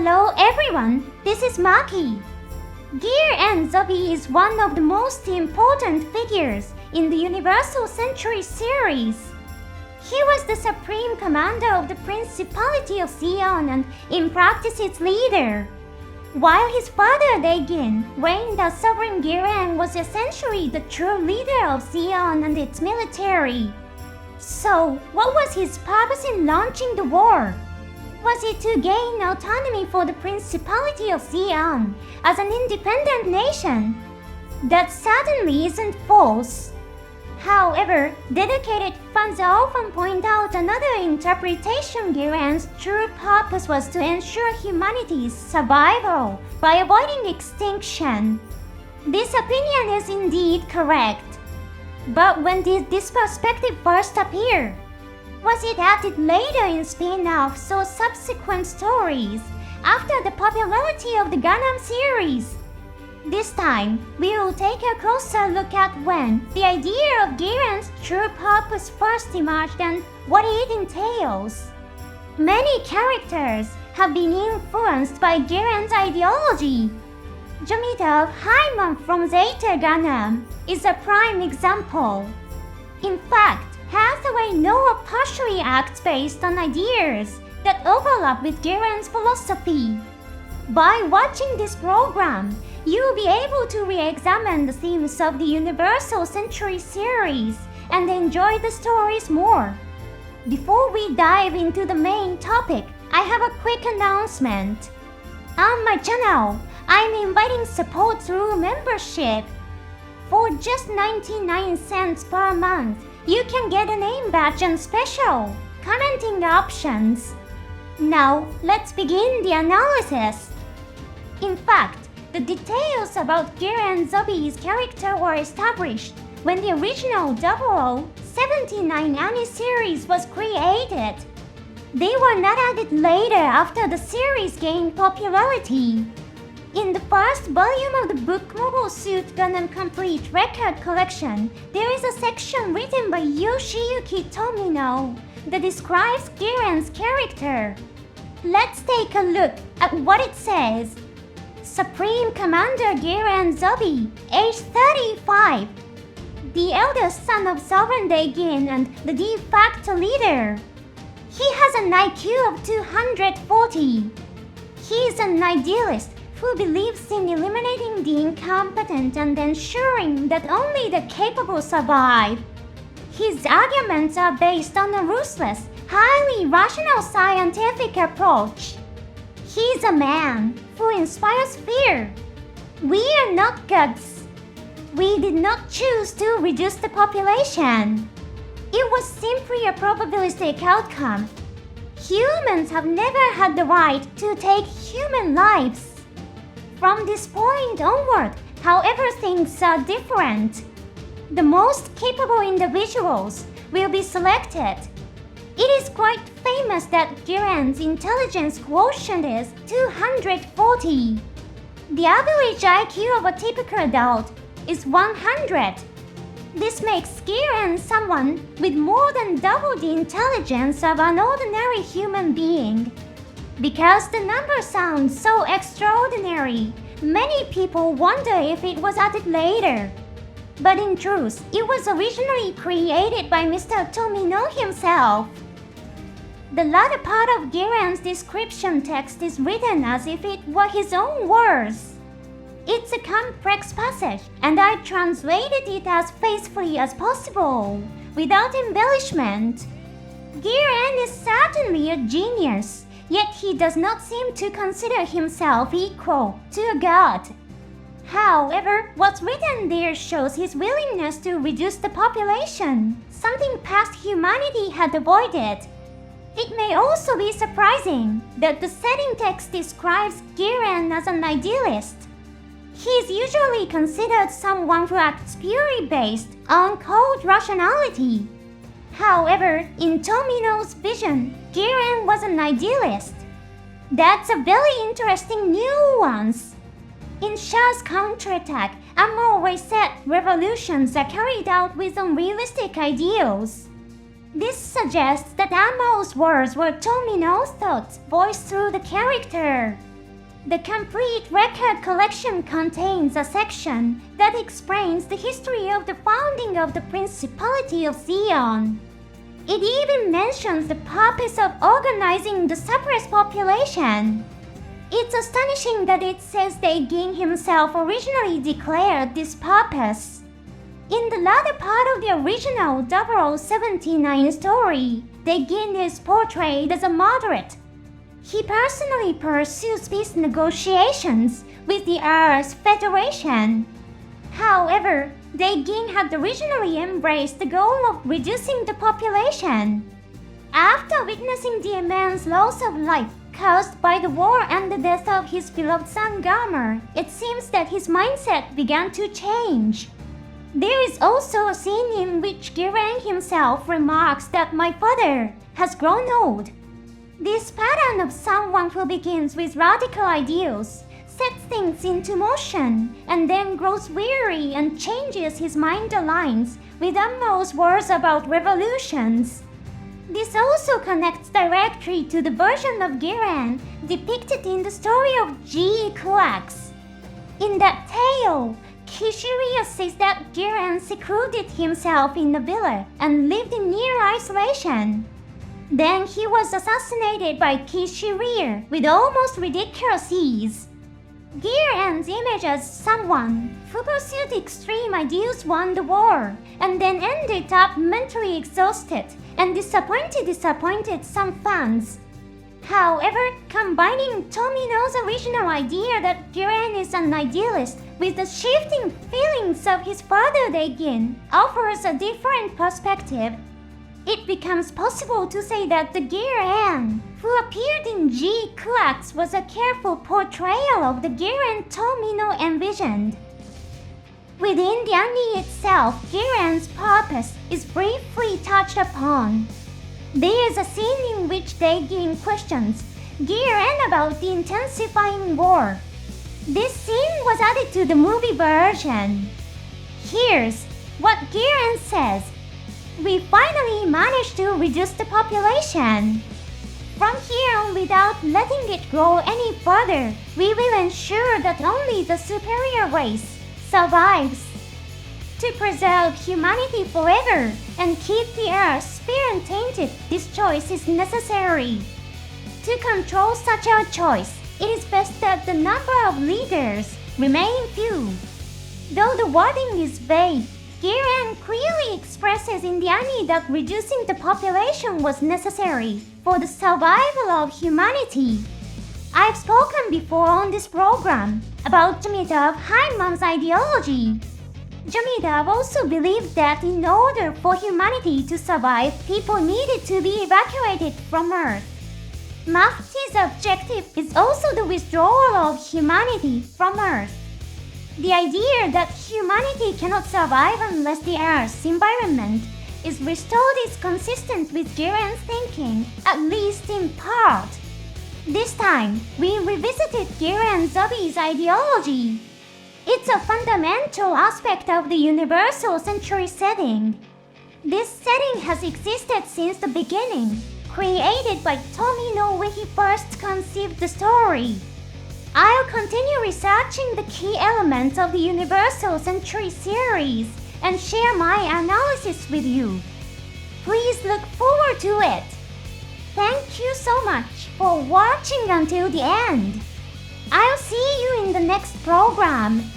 Hello everyone, this is Maki. Gihren Zabi is one of the most important figures in the Universal Century series. He was the supreme commander of the Principality of Zeon and in practice its leader. While his father Daegin reigned as Sovereign, Gihren was essentially the true leader of Zeon and its military. So, what was his purpose in launching the war? Was it to gain autonomy for the Principality of Zeon as an independent nation? That certainly isn't false. However, dedicated fans often point out another interpretation. Giren's true purpose was to ensure humanity's survival by avoiding extinction. This opinion is indeed correct. But when did this perspective first appear? Was it added later in spin-offs or subsequent stories after the popularity of the Gundam series? This time, we will take a closer look at when the idea of Giren's true purpose first emerged and what it entails. Many characters have been influenced by Giren's ideology. Jomita of Hyman from Zeta Gundam is a prime example. In fact, Hathaway Noah partially acts based on ideas that overlap with Giren's philosophy. By watching this program, you will be able to re-examine the themes of the Universal Century series and enjoy the stories more. Before we dive into the main topic, I have a quick announcement. On my channel, I'm inviting support through membership. For just 99 cents per month, you can get a name badge and special commenting options. Now, let's begin the analysis. In fact, the details about Gihren Zabi's character were established when the original 0079 anime series was created. They were not added later after the series gained popularity. In the first volume of the book Mobile Suit Gundam Complete Record Collection, there is a section written by Yoshiyuki Tomino that describes Giren's character. Let's take a look at what it says. Supreme Commander Gihren Zabi, age 35. The eldest son of Sovereign Daegin and the de facto leader. He has an IQ of 240. He is an idealist who believes in eliminating the incompetent and ensuring that only the capable survive. His arguments are based on a ruthless, highly rational scientific approach. He is a man who inspires fear. We are not gods. We did not choose to reduce the population. It was simply a probabilistic outcome. Humans have never had the right to take human lives. From this point onward, however, things are different. The most capable individuals will be selected. It is quite famous that Giren's intelligence quotient is 240. The average IQ of a typical adult is 100. This makes Gihren someone with more than double the intelligence of an ordinary human being. Because the number sounds so extraordinary, many people wonder if it was added later. But in truth, it was originally created by Mr. Tomino himself. The latter part of Giren's description text is written as if it were his own words. It's a complex passage, and I translated it as faithfully as possible, without embellishment. Gihren is certainly a genius. Yet he does not seem to consider himself equal to a god. However, what's written there shows his willingness to reduce the population, something past humanity had avoided. It may also be surprising that the setting text describes Gihren as an idealist. He is usually considered someone who acts purely based on cold rationality. However, in Tomino's vision, Gihren was an idealist. That's a very interesting nuance. In Shah's counterattack, ammo reset revolutions are carried out with unrealistic ideals. This suggests that Ammo's words were Tomino's thoughts voiced through the character. The complete record collection contains a section that explains the history of the founding of the Principality of Zeon. It even mentions the purpose of organizing the suppressed population. It's astonishing that it says Gihren himself originally declared this purpose. In the latter part of the original 0079 story, Gihren is portrayed as a moderate. He personally pursues peace negotiations with the Earth Federation. However, Gihren had originally embraced the goal of reducing the population. After witnessing the immense loss of life caused by the war and the death of his beloved son Gamer, it seems that his mindset began to change. There is also a scene in which Gihren himself remarks that my father has grown old. This pattern of someone who begins with radical ideals, sets things into motion, and then grows weary and changes his mind aligns with Ammo's words about revolutions. This also connects directly to the version of Gihren depicted in the story of G. Kuax. In that tale, Kishiriya says that Gihren secluded himself in a villa and lived in near isolation. Then he was assassinated by Kishiriya with almost ridiculous ease. Gihren's image as someone who pursued extreme ideals won the war and then ended up mentally exhausted and disappointed some fans. However, combining Tomino's original idea that Gihren is an idealist with the shifting feelings of his father Gihren offers a different perspective. It becomes possible to say that the Gihren who appeared in G. Kuax was a careful portrayal of the Gihren Tomino envisioned. Within the anime itself, Gihren's purpose is briefly touched upon. There is a scene in which Gihren questions Gihren about the intensifying war. This scene was added to the movie version. Here's what Gihren says. We finally managed to reduce the population. From here on, without letting it grow any further, we will ensure that only the superior race survives. To preserve humanity forever and keep the earth spirit-tainted, this choice is necessary. To control such a choice, it is best that the number of leaders remain few. Though the wording is vague, Gihren clearly expresses in the anime that reducing the population was necessary for the survival of humanity. I've spoken before on this program about Jomidov Heiman's ideology. Jomidov also believed that in order for humanity to survive, people needed to be evacuated from Earth. Mafti's objective is also the withdrawal of humanity from Earth. The idea that humanity cannot survive unless the Earth's environment is restored is consistent with Gihren's thinking, at least in part. This time, we revisited Gihren Zabi's ideology. It's a fundamental aspect of the universal century setting. This setting has existed since the beginning, created by Tomino when he first conceived the story. I'll continue researching the key elements of the Universal Century series and share my analysis with you. Please look forward to it. Thank you so much for watching until the end. I'll see you in the next program.